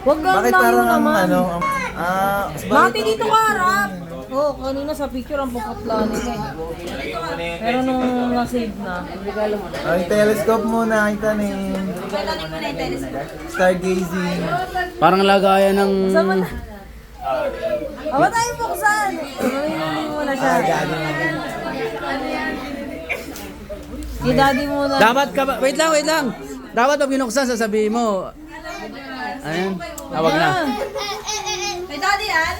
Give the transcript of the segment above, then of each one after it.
Wag lang Bakit layo parang ang naman. ano, Mati dito ka harap. Oo, kanina sa picture ang puputla nila. Pero nung na-save na, regalo mo na. Ay, telescope muna, kita ni Pwede mo na yung telescope. stargazing. Parang lagayan ng... Sama na. Awa tayo buksan. Mamimili muna siya. Si daddy muna. Dapat ka ba? Wait lang. Dapat pag binuksan, sasabihin mo. Ayun. Tawag na. Kay daddy yan?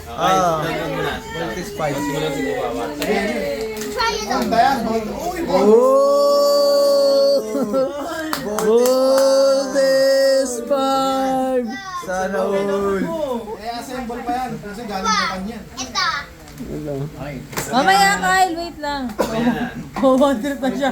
Multi-spice. Goldes 5! Sana all. I-assemble pa yan kasi galing Japan yan. Mamaya Kyle, wait lang. Bad trip na siya.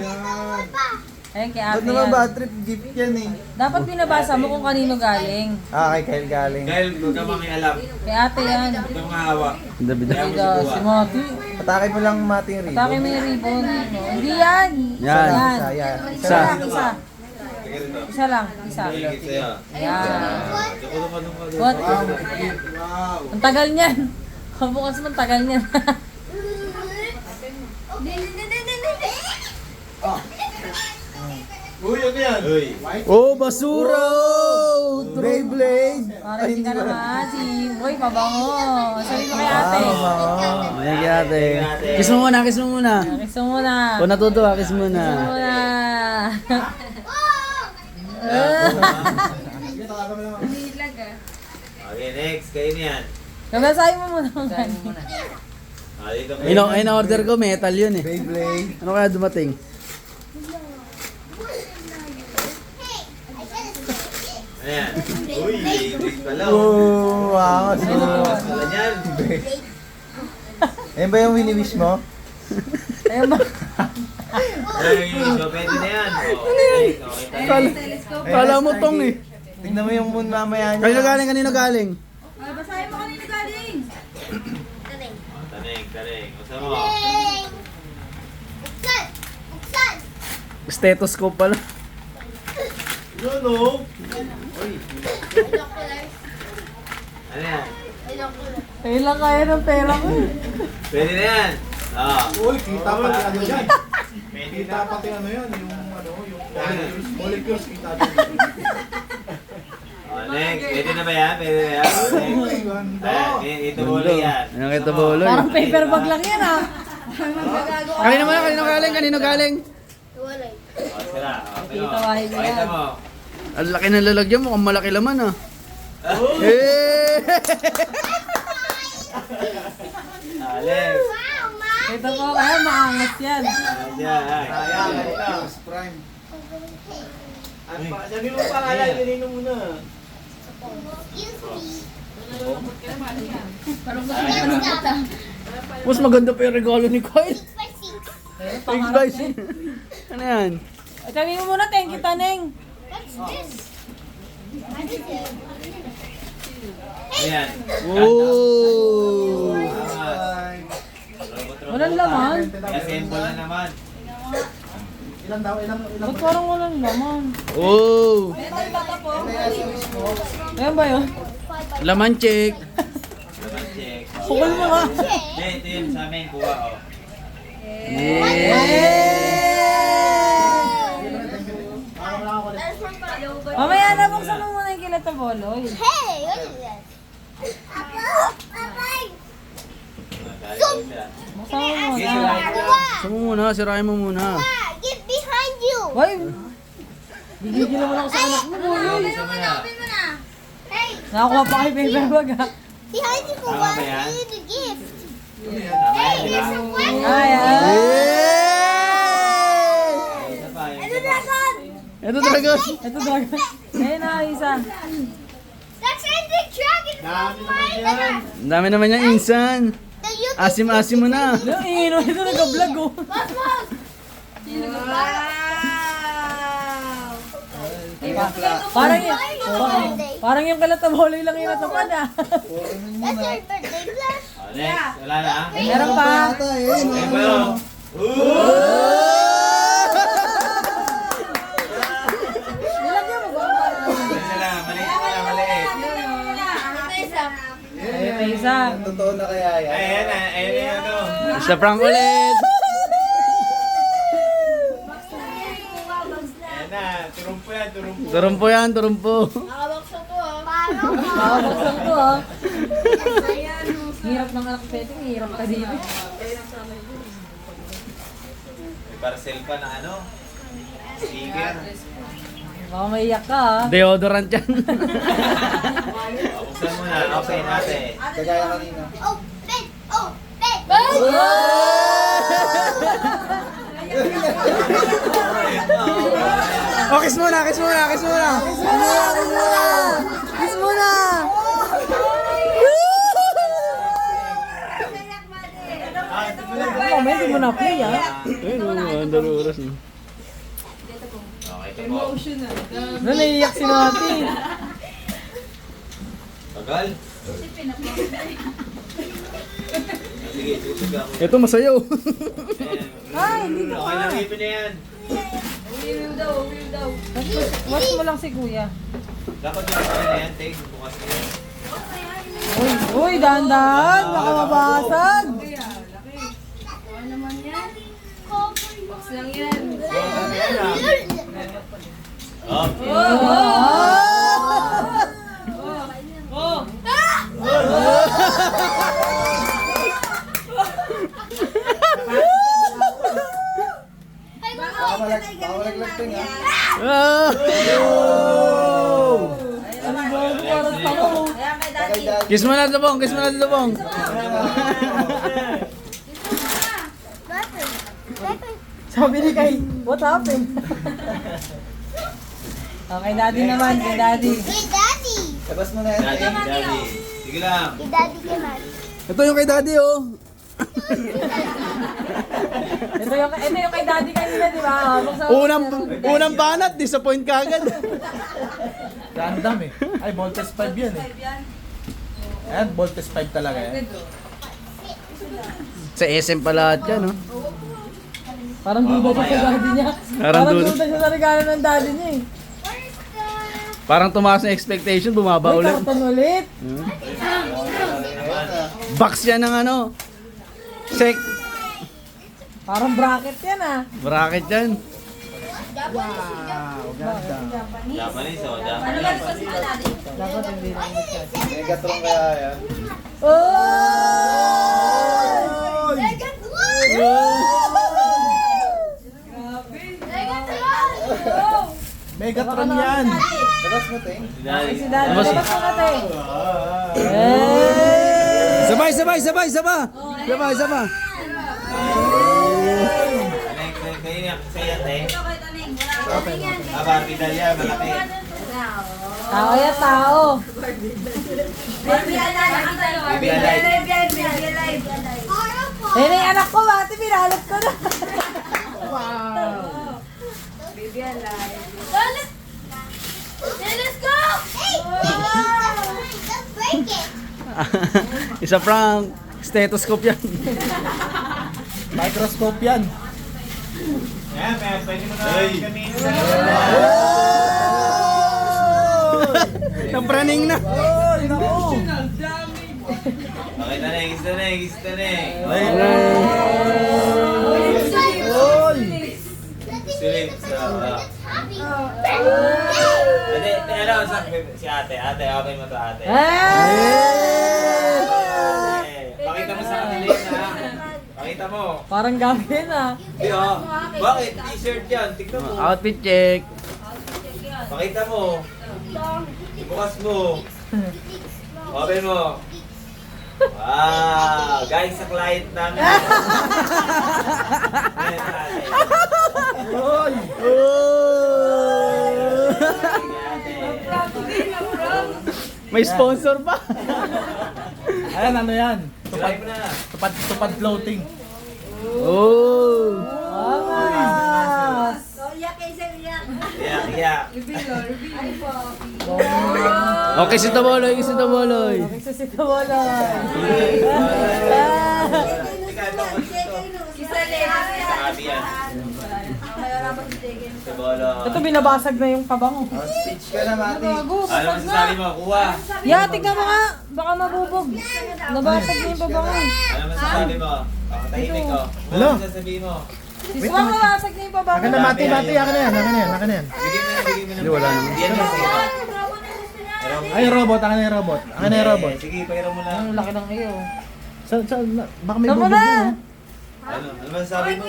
Ayun kay Ba't ate naman yan. bad trip gift yan eh? Dapat binabasa mo kung kanino galing. Kay Kyle galing. Dahil huwag ka mangialam. Kay ate yan. Huwag kang mahawak. Si Mati. Patake mo lang Mati yung Atake mo ribbon. yung ribbon. Hindi yan. Yan. Isa, yan. Isa lang, isa. Isa lang, isa. Higit sa'yo. Yan. Dukudukuduk ka. What? Ang tagal niyan. Bukas mo, ang tagal niyan. Uy, ano yan? Uy. Oh, basura! Beyblade! Para hindi ka naman. Si Boy, pabango. Sabi mo kay ate. Ayan kaya ate. Kiss mo muna. Kiss mo muna. Kung natutuwa, kiss Kiss mo muna. muna. Okay, next. Kayo niyan. Kabasahin mo muna. Dito kayo. In-order ko, metal yun eh. Beyblade. Ano kaya dumating? Ayan. Uy, big pala. Oh, wow. Mas pala niyan. Ayun ba yung wini-wish mo? Ayun ba? Ay, so pwede na yan. Okay tayo. Kala mo tong eh. Tignan mo yung moon mamaya niya. Kanino galing? Basahin mo kanina galing. Taning. Gusto mo? Stethoscope pala. Yun o. Ano yan? Ayun lang kaya ng pera ko. Pwede na yan. Uy, kita pati ano yan. Kita pati ano yan, yung molecules kita dyan. Next. Pwede na ba yan? Pwede na yan? Uy, ganda. Ayan, ito bulo yan. Ano kita bolo? Parang paper bag lang yan ah. Kanino galing? Sira. Kita bahay mo Pakita yan. mo. Ang laki ng lalagyan, mukhang malaki laman ah. Eh! Alex. Ito po kaya maangas yan. Ayan. Prime. Sabi mo pangalan, ganino muna. Mas maganda pa yung regalo ni Kyle. Thanks guys. Ano yan? Sabi mo muna, thank you Taneng. Ayan. Oh! Walang laman. I-assemble na naman. Ilan daw, ilan? Ba't parang walang laman? Oh! Ayan ba yun? Laman check. Laman check. Pukul mo nga. Hindi, ito yun sa amin. Kuha o. Mamaya na, buksan mo muna yung kilat na boloy. Buksan mo muna. Saan mo muna? Sirahin mo muna. Get behind you! Hoy! Bigigil naman ako sa anak mo, boy. Isa mo na. Hey, Nakakuha pa kay paper bag ha. behind you for Tama one ba yan? you the gift. Tama yan, di ba? Here's a one. Ay, ay. Isa pa, yung Ano isa pa. dragon? Ito talaga. Ito dragon. Ayun na, isa. That's Ender Dragon from my banner. Ang dami naman niyang insan. The you Asim-asim mo na. Yung ino, ito nag-vlog oh. Parang yung, parang yung kalat na boloy lang yung natapad ah. That's your birthday glass. Next, wala na. Meron pa. Ay, pero. Nilagyan mo ba? Isa lang, maliit. may isa. Totoo na kaya yan? Ayan na, ayan na ano. Isa prank ulit. Ayan na, turumpo yan, turumpo. Turumpo yan, turumpo. Nakabaksan ko ah. Nakabuksan ko ah. Hirap ng anak pwede, hirap ka dito. May parcel pa na ano. Sticker. Baka maiyak ka ah. Deodorant yan. Buksan mo na, open natin. Kagaya kanina. Open! Open! Oh, kiss muna, kiss muna, kiss muna. Kiss mo na! Comment, hindi mo na play ah. Ayun, ang dalo oras na. Okay, ito po. Ano, naiiyak si Nati. Tagal. Sige, tutug ako. Ito masayaw. Ay, hindi na Okay lang, ipin na yan. Watch mo lang si kuya. Dapat yung okay na yan, take. Bukas na yan. Uy, dahan-dahan, baka mabasag. Oh, Pakalaglag ting ha. Ah! Parang tamo. Kagay dad. Kiss mo na ito, Bong. Kiss mo na ito, Bong. Sabi ni Kay, what happened? Okay, daddy naman, kay daddy. Hey, Daddy! Labas mo na yan. daddy, daddy. Sige lang. Hey, Daddy ka man. Ito yung kay daddy, oh. Ito yung kay daddy kanina, di ba? Unang banat, disappoint ka agad. Random eh. Ay, Voltes 5 yan eh. Ayan, Voltes 5 talaga yan. Sa SM pa lahat yan, oh. Parang duda siya sa daddy niya. Parang Parang duda. duda siya sa regalo ng daddy niya eh. Parang tumaas na expectation, bumaba Uy, ulit. karton ulit. Box yan ng ano. Sek. Parang bracket yan ah. Bracket yan. Japanese, oh, Japanese. Dapat hindi lang ito. Megatron kaya yan. Oh! Megatron yan. Labas mo ting. Si daddy. Si daddy, Labas. labas mo natin. Hey! Sabay, sabay, sabay, sabay. Sabay, sabay. Kayo niya, sa'yo, te. Barbie doll yan, malaki. Tao yan, tao. Baby alive. Eh, na yung anak ko, ate, pinalot ko na. Let's go! Hey! Let's break it! Isa prank. Stethoscope yan. Microscope yan. Yan, pwede mo na gamitin sa Napraning na. Ay, naku. Okay, taneng, taneng, taneng. Oy! Silip sa... Ate, ano, si ate, open mo to ate. Pakita mo sa kanila yun, ha? Pakita mo. Parang gabi yan ah. Di, oh. Bakit? T-shirt yan. Tignan mo. Outfit check. Pakita mo. Ibukas mo. Open mo. Wow! Guys, sa client namin. Ayan, ate. Oy! May sponsor pa. Ayan, ano yan? Try mo na. Tupad floating. Oh. Angas! Yeah. Okay, si Taboloy, si Taboloy. Nagsisita mo lang. Ikaw, ito. Sabi yan. Sa bola. Ito, binabasag na yung pabango. Oh, speech ka na, Mati. Gago, Ano basag masasabi na. mo? Kuha. Ya, tignan mo nga. Baka mabubog. Nabasag na yung pabango. Ano masasabi mo? Tahimik ko. Hello? Ano masasabihin mo? Siswang nabasag na yung pabango. Akin na, Mati, Mati. Akin na yan, akin na yan, akin na yan. Bigyan mo na, bigyan mo na. Hindi, wala naman. Yan na siya. Ay, robot. Akin na yung robot. Akin na yung robot. Sige, pairam mo lang. Ang laki ng iyo. Baka may Tama bubog na! yan. Ano masasabi mo?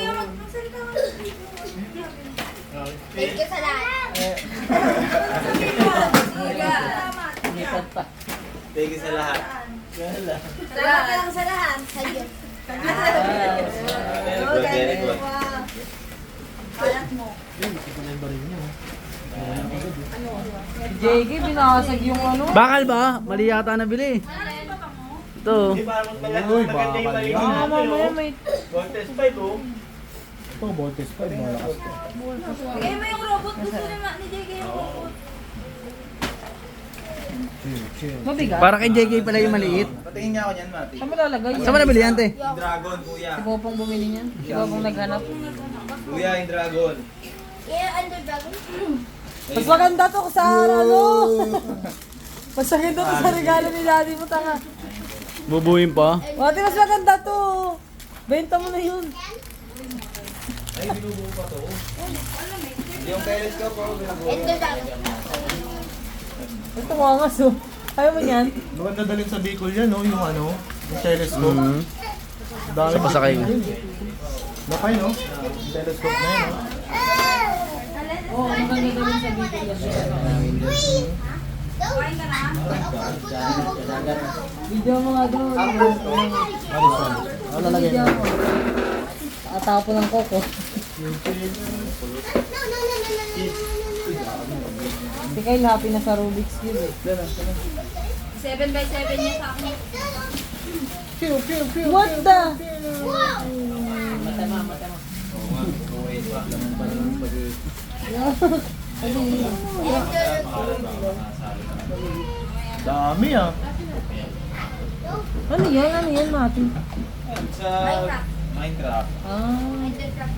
Thank you sa lahat. Lipat pa. Thank you sa lahat. Salamat lang sa lahat. Sa Diyos. Very good, very good. Kalat mo. Si JK, binasag yung ano. Bakal ba? Mali yata nabili. Ito. Uy, baka yun. Ah, mamaya may... Ito, Voltes 5. Malakas to. Bigay mo yung robot. Gusto ni JK yung robot. Chill. Mabigat. Para kay JK pala yung maliit. Patingin niya ako niyan, Mati. Saan mo lalagay yan? Saan mo nabili yan, te? Dragon, kuya. Si Popong bumili niyan. Si Popong naghanap. Kuya, yung dragon. Yeah, underdog. Mas maganda to sa ano. Mas maganda to sa regalo ni daddy mo, tanga. Bubuhin pa. Mati, mas maganda to. Benta mo na yun. Ay, binubuo pa to. Yung telescope, oh, binubuo. Underdog. Ito mga ngas, oh. Ayaw mo niyan? Maganda dalhin sa Bicol yan, no? Yung ano, yung telescope. Dami Sa pasakay nga. Lakay, no? Yung telescope na yan, no? Oo, ang maganda gawin sa video. Video mo nga doon. Video mo. Atapo ng koko. Si Kyle happy na sa Rubik's Cube eh. 7x7 niya sa akin. What the? Dami, ah. Ano yan? Ano yan, Mati? Sa Minecraft. Ah. Underdog.